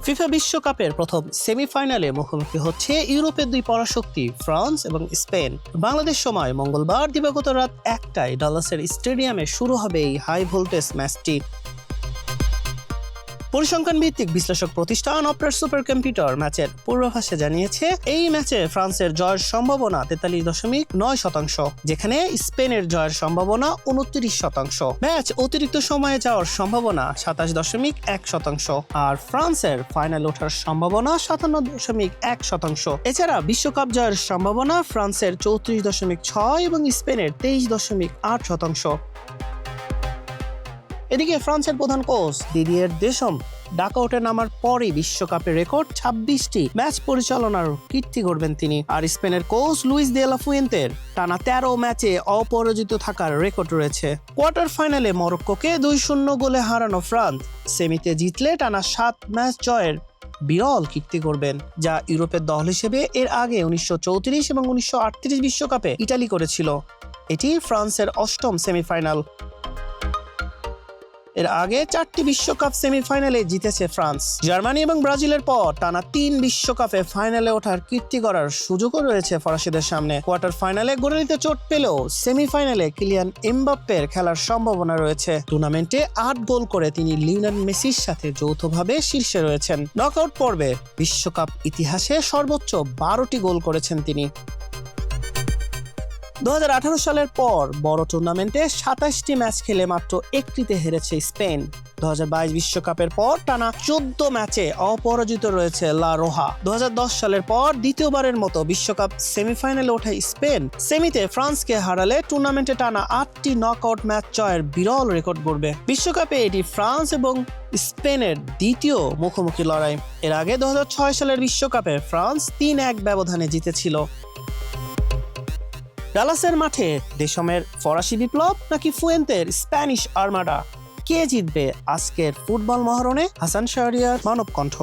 FIFA বিশ্বকাপের প্রথম সেমিফাইনালে মুখোমুখি হচ্ছে ইউরোপের দুই পরাশক্তি ফ্রান্স এবং স্পেন। বাংলাদেশ সময় মঙ্গলবার দিবাগত রাত 1টায় ডালাসের স্টেডিয়ামে শুরু হবে এই হাই ভোল্টেজ ম্যাচটি। পরিসংখ্যান ভিত্তিক বিশ্লেষক প্রতিষ্ঠান অপারেট সুপার কম্পিউটার ম্যাচের পূর্বাভাসে জানিয়েছে, এই ম্যাচে ফ্রান্সের জয়ের সম্ভাবনা 43.9%, যেখানে স্পেনের জয়ের সম্ভাবনা 29%। ম্যাচ অতিরিক্ত সময়ে যাওয়ার সম্ভাবনা 27.1%, আর ফ্রান্সের ফাইনাল ওঠার সম্ভাবনা 57.1%। এছাড়া বিশ্বকাপ জয়ের সম্ভাবনা ফ্রান্সের 34.6 এবং স্পেনের 23.8%। এদিকে ফ্রান্সের প্রধান কোচ দিদিয়ের দেশম ডাকআউটে নামার পরই বিশ্বকাপের রেকর্ড 26টি ম্যাচ পরিচালনার কীর্তি গড়বেন তিনি। আর স্পেনের কোচ লুইস দে লা ফুয়েন্তের টানা 13 ম্যাচে অপরাজিত থাকার রেকর্ড রয়েছে। কোয়ার্টার ফাইনালে মরক্কোকে 2-0 গোলে হারানো ফ্রান্স সেমিতে জিতলে টানা 7 ম্যাচ জয়ের বিরল কীর্তি করবেন, যা ইউরোপের দল হিসেবে এর আগে 1934 এবং 1938 বিশ্বকাপে ইতালি করেছিল। এটি ফ্রান্সের 8ম সেমিফাইনাল। এর আগে 4টি বিশ্বকাপ সেমিফাইনালে জিতেছে ফ্রান্স। জার্মানি এবং ব্রাজিলের পর টানা 3 বিশ্বকাপে ফাইনালে ওঠার কীর্তি গড়ার সুযোগও রয়েছে ফরাসিদের সামনে। কোয়ার্টার ফাইনালে গোড়ালিতে চোট পেলেও সেমিফাইনালে কিলিয়ান এমবাপ্পের খেলার সম্ভাবনা রয়েছে। টুর্নামেন্টে 8 গোল করে তিনি লিওনেল মেসির সাথে যৌথভাবে শীর্ষে রয়েছেন। নকআউট পর্বে বিশ্বকাপ ইতিহাসে সর্বোচ্চ 12টি গোল করেছেন তিনি। 2018 সালের পর বড় টুর্নামেন্টে 27টি ম্যাচ খেলে মাত্র 1টিতে হেরেছে স্পেন। 2022 বিশ্বকাপের পর টানা 14 ম্যাচে অপরাজিত রয়েছে লা রোহা। 2010 সালের পর দ্বিতীয়বারের মতো বিশ্বকাপ সেমিফাইনালে ওঠে স্পেন। সেমিতে ফ্রান্সকে হারালে টুর্নামেন্টে টানা 8টি নকআউট ম্যাচ জয়ের বিরল রেকর্ড গড়বে। বিশ্বকাপে এটি ফ্রান্স এবং স্পেনের দ্বিতীয় মুখোমুখি লড়াই। এর আগে 2006 সালের বিশ্বকাপে ফ্রান্স 3-1 ব্যবধানে জিতেছিল। ডালাসের মাঠে দেশমের ফরাসি বিপ্লব নাকি ফুয়েন্তের স্প্যানিশ আর্মাডা, কে জিতবে আজকের ফুটবল মহারণে? হাসান শাহরিয়ার, মানব কণ্ঠ।